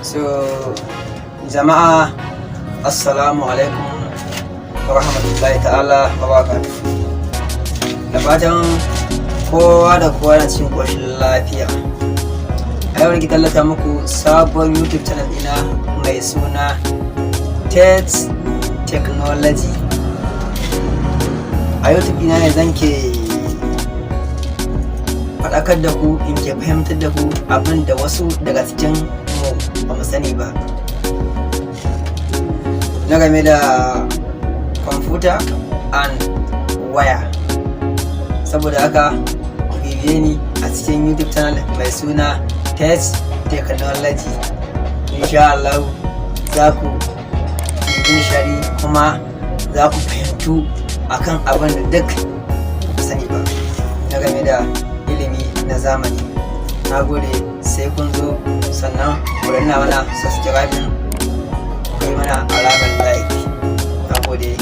So jama'a assalamu alaikum wa rahmatullahi ta'ala wa barakatuh. Da fatan kowa da kowa na cikin ƙoshin lafiya. A yau nake tallata muku sabon YouTube channel ɗina mai suna TET Technology. A YouTube ɗina ne zan ke faɗakar da ku, in ke fahimtar da ku abin da wasu daga cikin mu ba mu sani ba na game da kwamfuta and waya. Saboda haka ku bibiye ni a cikin YouTube channel mai suna TET Technology. Insha Allah za ku yi nishadi kuma za ku fahimtu akan abin da duk ku sani ba na game da ilimi na zamani. Na gode, sai kun zo, sannan ku danna mana subscribe, ku yi mana alamar like. Na gode.